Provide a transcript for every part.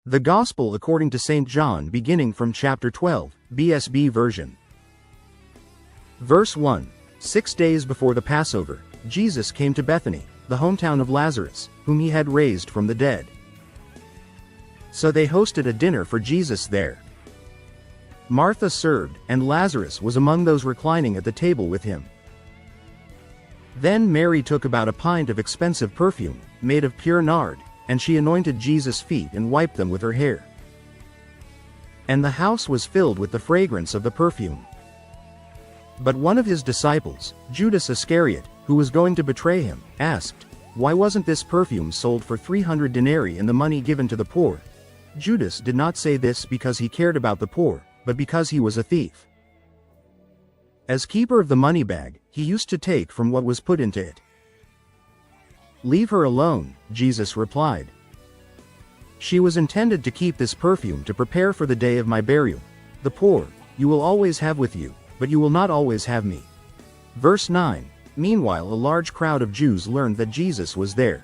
The Gospel according to St. John, beginning from chapter 12, BSB version. Verse 1. 6 days before the Passover, Jesus came to Bethany, the hometown of Lazarus, whom he had raised from the dead. So they hosted a dinner for Jesus there. Martha served, and Lazarus was among those reclining at the table with him. Then Mary took about a pint of expensive perfume, made of pure nard, and she anointed Jesus' feet and wiped them with her hair. And the house was filled with the fragrance of the perfume. But one of his disciples, Judas Iscariot, who was going to betray him, asked, "Why wasn't this perfume sold for 300 denarii and the money given to the poor?" Judas did not say this because he cared about the poor, but because he was a thief. As keeper of the money bag, he used to take from what was put into it. "Leave her alone," Jesus replied. "She was intended to keep this perfume to prepare for the day of my burial. The poor, you will always have with you, but you will not always have me." Verse 9. Meanwhile a large crowd of Jews learned that Jesus was there.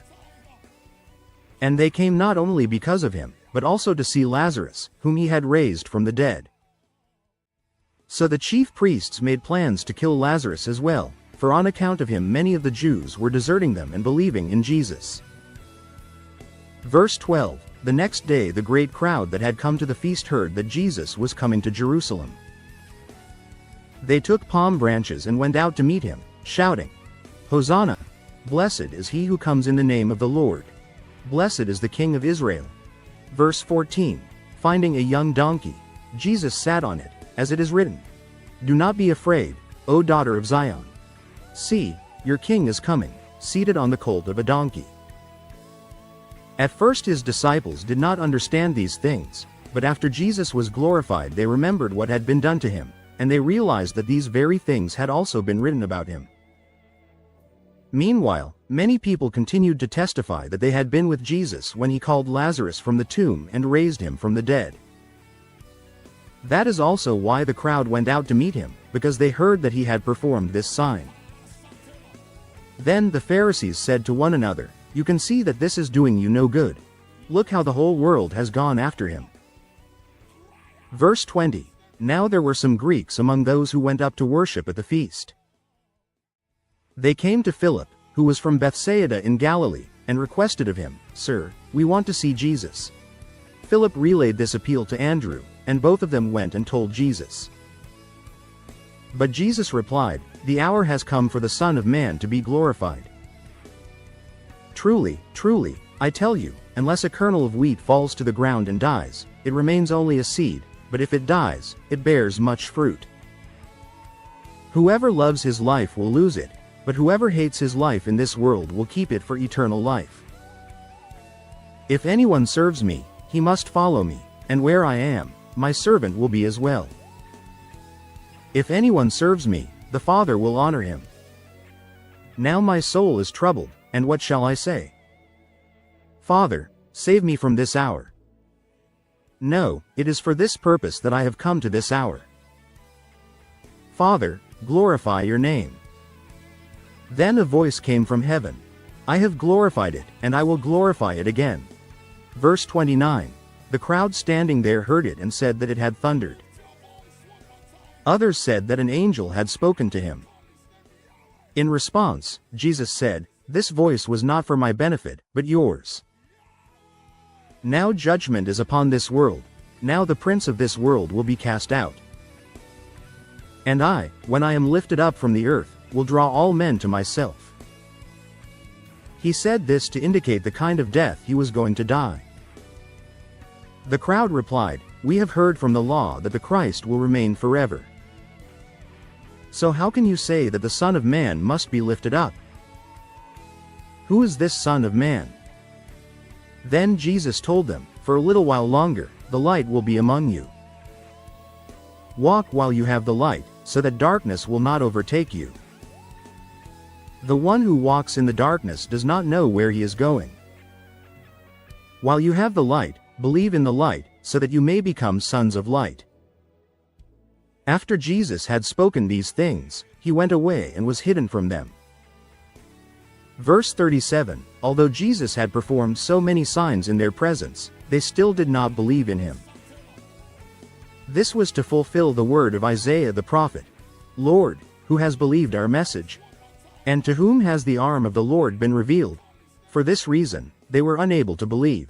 And they came not only because of him, but also to see Lazarus, whom he had raised from the dead. So the chief priests made plans to kill Lazarus as well, for on account of him many of the Jews were deserting them and believing in Jesus. Verse 12. The next day the great crowd that had come to the feast heard that Jesus was coming to Jerusalem. They took palm branches and went out to meet him, shouting, "Hosanna! Blessed is he who comes in the name of the Lord. Blessed is the King of Israel." Verse 14. Finding a young donkey, Jesus sat on it, as it is written, "Do not be afraid, O daughter of Zion. See, your king is coming, seated on the colt of a donkey." At first his disciples did not understand these things, but after Jesus was glorified they remembered what had been done to him, and they realized that these very things had also been written about him. Meanwhile, many people continued to testify that they had been with Jesus when he called Lazarus from the tomb and raised him from the dead. That is also why the crowd went out to meet him, because they heard that he had performed this sign. Then the Pharisees said to one another, "You can see that this is doing you no good. Look how the whole world has gone after him." Verse 20. Now there were some Greeks among those who went up to worship at the feast. They came to Philip, who was from Bethsaida in Galilee, and requested of him, "Sir, we want to see Jesus." Philip relayed this appeal to Andrew, and both of them went and told Jesus. But Jesus replied, "The hour has come for the Son of Man to be glorified. Truly, truly, I tell you, unless a kernel of wheat falls to the ground and dies, it remains only a seed, but if it dies, it bears much fruit. Whoever loves his life will lose it, but whoever hates his life in this world will keep it for eternal life. If anyone serves me, he must follow me, and where I am, my servant will be as well. If anyone serves me, the Father will honor him. Now my soul is troubled, and what shall I say? Father, save me from this hour. No, it is for this purpose that I have come to this hour. Father, glorify your name." Then a voice came from heaven, "I have glorified it, and I will glorify it again." Verse 29. The crowd standing there heard it and said that it had thundered. Others said that an angel had spoken to him. In response, Jesus said, "This voice was not for my benefit, but yours. Now judgment is upon this world. Now the prince of this world will be cast out. And I, when I am lifted up from the earth, will draw all men to myself." He said this to indicate the kind of death he was going to die. The crowd replied, "We have heard from the law that the Christ will remain forever. So how can you say that the Son of Man must be lifted up? Who is this Son of Man?" Then Jesus told them, "For a little while longer, the light will be among you. Walk while you have the light, so that darkness will not overtake you. The one who walks in the darkness does not know where he is going. While you have the light, believe in the light, so that you may become sons of light." After Jesus had spoken these things, he went away and was hidden from them. Verse 37. Although Jesus had performed so many signs in their presence, they still did not believe in him. This was to fulfill the word of Isaiah the prophet. Lord, who has believed our message? And to whom has the arm of the Lord been revealed? For this reason, they were unable to believe.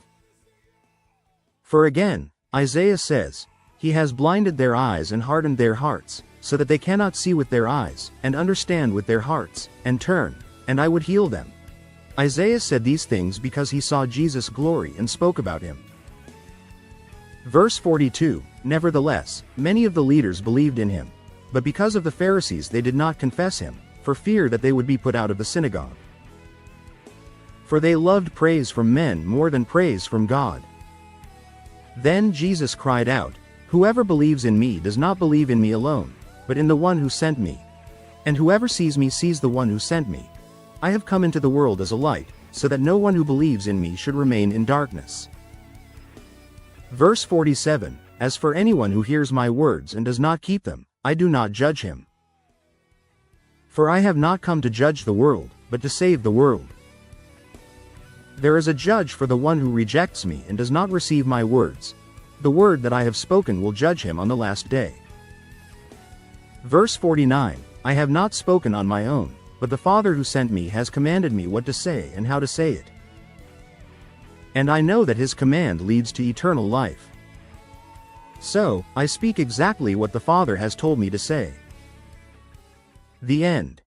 For again, Isaiah says, He has blinded their eyes and hardened their hearts, so that they cannot see with their eyes, and understand with their hearts, and turn, and I would heal them. Isaiah said these things because he saw Jesus' glory and spoke about him. Verse 42, Nevertheless, many of the leaders believed in him. But because of the Pharisees they did not confess him, for fear that they would be put out of the synagogue. For they loved praise from men more than praise from God. Then Jesus cried out, Whoever believes in me does not believe in me alone, but in the one who sent me. And whoever sees me sees the one who sent me. I have come into the world as a light, so that no one who believes in me should remain in darkness. Verse 47, As for anyone who hears my words and does not keep them, I do not judge him. For I have not come to judge the world, but to save the world. There is a judge for the one who rejects me and does not receive my words. The word that I have spoken will judge him on the last day. Verse 49, I have not spoken on my own, but the Father who sent me has commanded me what to say and how to say it. And I know that his command leads to eternal life. So, I speak exactly what the Father has told me to say. The end.